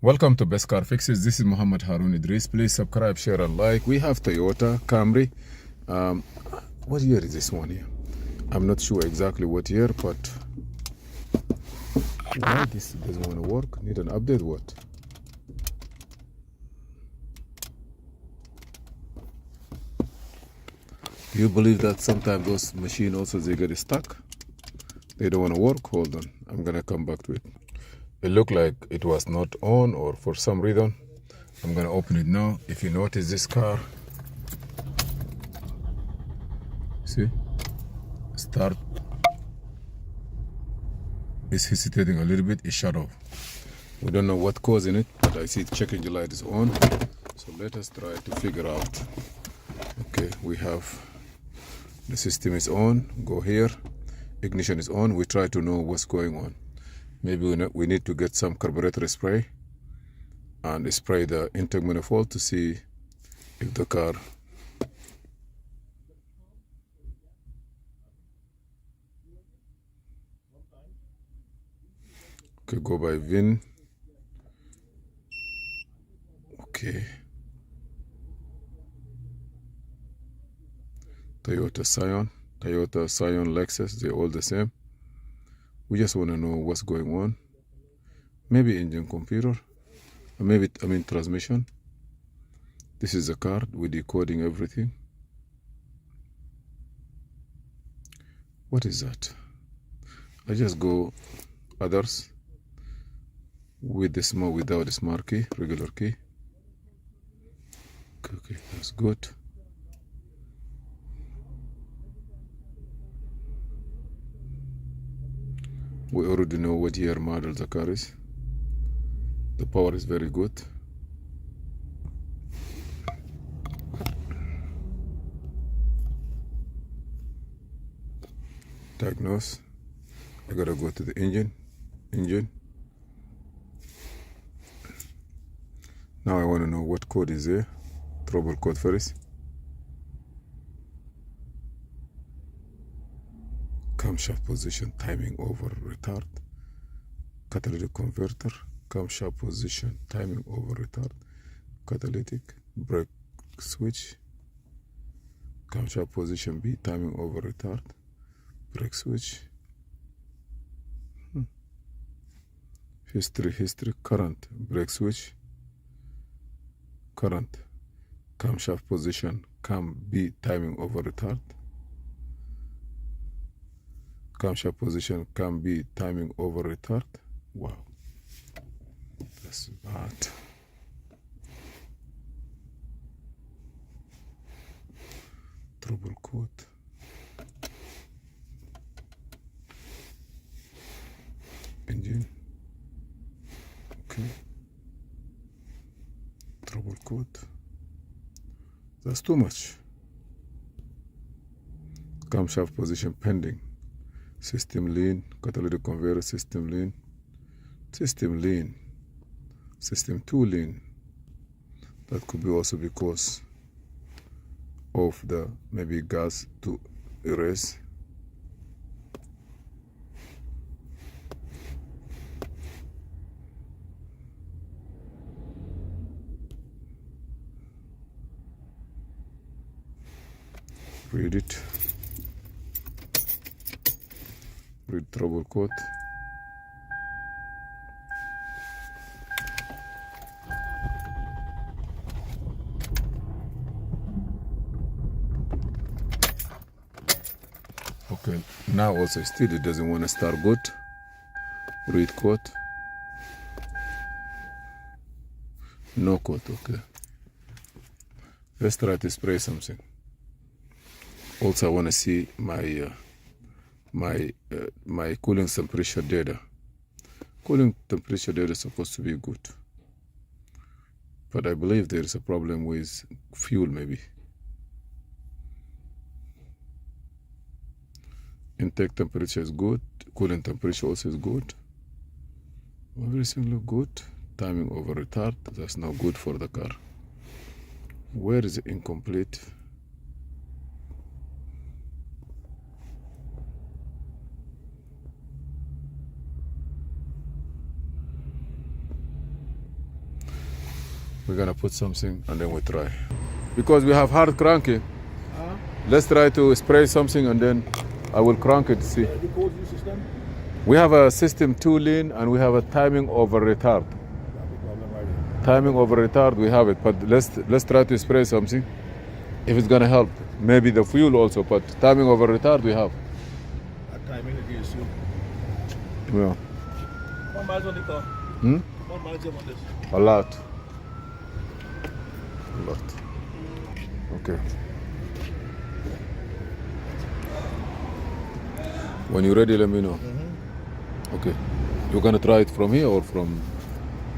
Welcome to Best Car Fixes. This is Muhammad Harun Idris. Please subscribe, share, and like. We have Toyota Camry. What year is this one here? I'm not sure exactly what year, but why this doesn't want to work? Need an update? What? Do you believe that sometimes those machines also they get stuck? They don't want to work? Hold on. I'm gonna come back to it. It looked like it was not on, or for some reason. I'm gonna open it now. If you notice this car, see, start, it's hesitating a little bit, it shut off. We don't know what causing it, but I see the check engine light is on. So let us try to figure out. Okay, we have the system is on, go here, ignition is on. We try to know what's going on. Maybe we need to get some carburetor spray and spray the intake manifold to see if the car okay, go by VIN. Okay, Toyota Scion, Lexus, they're all the same. We just want to know what's going on. Maybe engine, computer, or maybe transmission. This is the car. We're decoding everything. What is that? I just go others with the smart, without the smart key, regular key. Okay, that's good. We already know what year model the car is. The power is very good. Diagnose. I gotta go to the engine. Now I want to know what code is there. Trouble code first. Camshaft position, timing over retard. Catalytic converter. Camshaft position, timing over retard. Catalytic brake switch. Camshaft position B, timing over retard. Brake switch. History, current, brake switch. Current. Camshaft position, cam B, timing over retard. Camshaft position, cam B, timing over retard. Wow, that's bad. Trouble code. Engine. Okay. Trouble code. That's too much. Camshaft position pending. System lean, catalytic converter, system lean, system 2 lean. That could be also because of the maybe gas to erase. Read it. Read trouble code. Okay, now also still it doesn't want to start good. Read code. No code, okay. Let's try to spray something. Also I want to see my my cooling temperature data. Cooling temperature data is supposed to be good, but I believe there is a problem with fuel maybe. Intake temperature is good, cooling temperature also is good. Everything look good. Timing over retard, that's not good for the car. Where is it incomplete? We're gonna put something and then we try. Because we have hard cranking, let's try to spray something and then I will crank it to see. We have a system 2 lane and we have a timing over retard. Timing over retard, we have it, but let's try to spray something. If it's gonna help, maybe the fuel also, but timing over retard we have. Timing against you. Yeah. What miles on the car? What miles on this? A lot. A lot. Okay. When you're ready, let me know. Okay. You're gonna try it from here or from?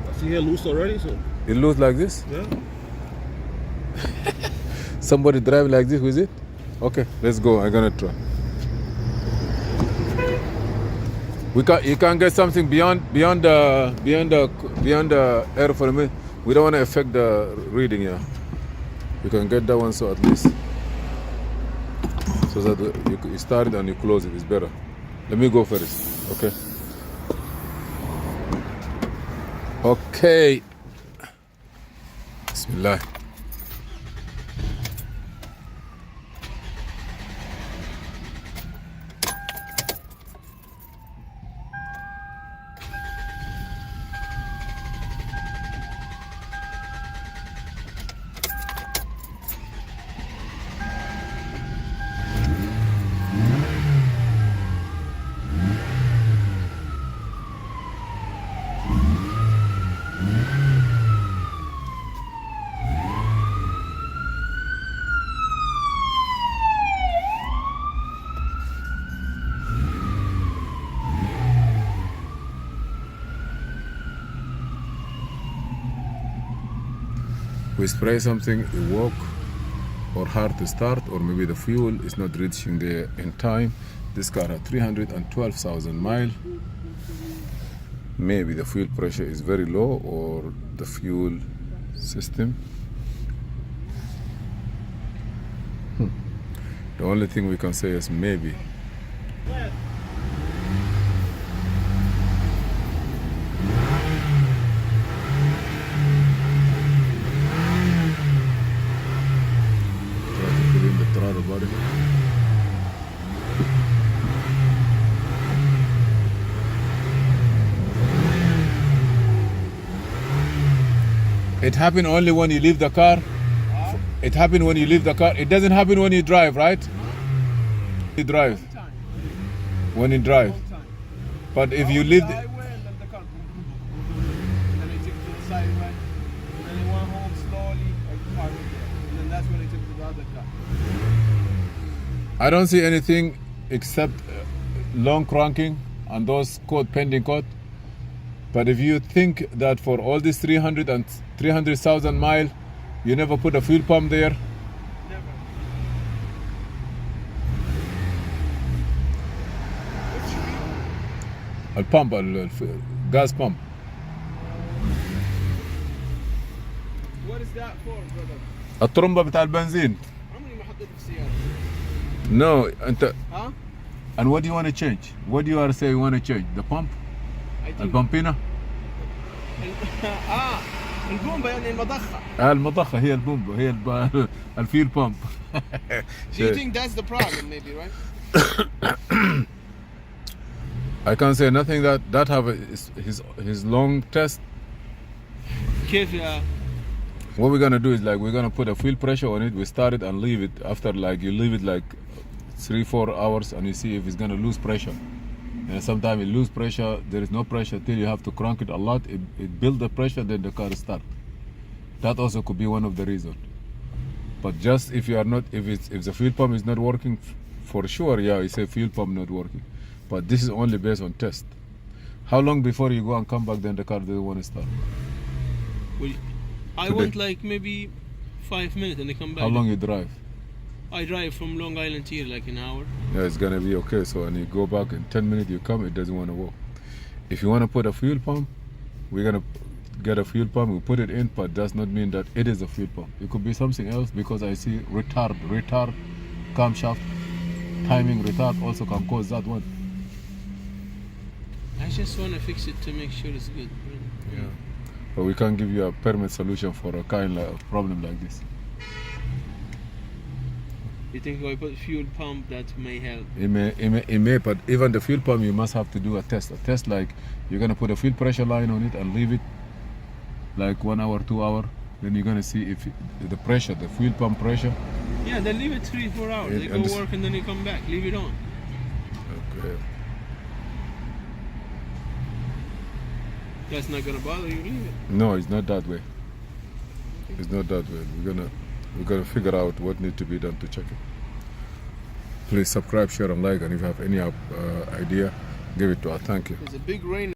I see here loose already, so. It looks like this? Yeah. Somebody drive like this with it? Okay, let's go. I'm gonna try. You can't get something beyond the air for a minute. We don't want to affect the reading here. You can get that one, so at least so that you start it and you close it. It's better. Let me go first. Okay. Okay. Bismillah. We spray something, it work, or hard to start, or maybe the fuel is not reaching there in time. This car had 312,000 miles. Maybe the fuel pressure is very low or the fuel system. The only thing we can say is maybe. Body. It happens only when you leave the car. It happens when you leave the car. It doesn't happen when you drive, right? You drive. When you drive. But if you leave the I don't see anything except long cranking and those pending code. But if you think that for all these 300,000 miles, you never put a fuel pump there? Never. Gas pump. What is that for, brother? الطرمبة بتاع البنزين. عمري ما حطيت السيارة. No, أنت. Huh? And what do you want to change? What do you are say you want to change? The pump? البامبينة؟ البومبة يعني المضخة. المضخة هي البومبة هي الفيل pump. Do you think that's the problem, maybe, right? I can't say nothing that have his long test. كيف يا? What we're gonna do is like we're gonna put a fuel pressure on it. We start it and leave it. After like you leave it like 3-4 hours and you see if it's gonna lose pressure. And sometimes it lose pressure. There is no pressure till you have to crank it a lot. It build the pressure, then the car start. That also could be one of the reasons. But just if you are not, if the fuel pump is not working, for sure, yeah, it's a fuel pump not working. But this is only based on test. How long before you go and come back, then the car doesn't want to start? Well, I went like maybe 5 minutes and they come back. How long you drive? I drive from Long Island here like an hour. Yeah, it's gonna be okay. So when you go back in 10 minutes, you come, it doesn't want to work. If you want to put a fuel pump, we're gonna get a fuel pump, we put it in, but does not mean that it is a fuel pump. It could be something else, because I see retard, camshaft, timing retard also can cause that one. I just want to fix it to make sure it's good. Yeah. But we can't give you a permanent solution for a kind of problem like this. You think if I put fuel pump that may help? It may, but even the fuel pump, you must have to do a test. A test like you're gonna put a fuel pressure line on it and leave it like 1 hour, 2 hour. Then you're gonna see if the pressure, the fuel pump pressure. Yeah, then leave it 3-4 hours. They go work and then you come back. Leave it on. Okay. That's not gonna bother you. Leave it. No, it's not that way. It's not that way. We're gonna figure out what needs to be done to check it. Please subscribe, share, and like. And if you have any idea, give it to us. Thank you. There's a big rain.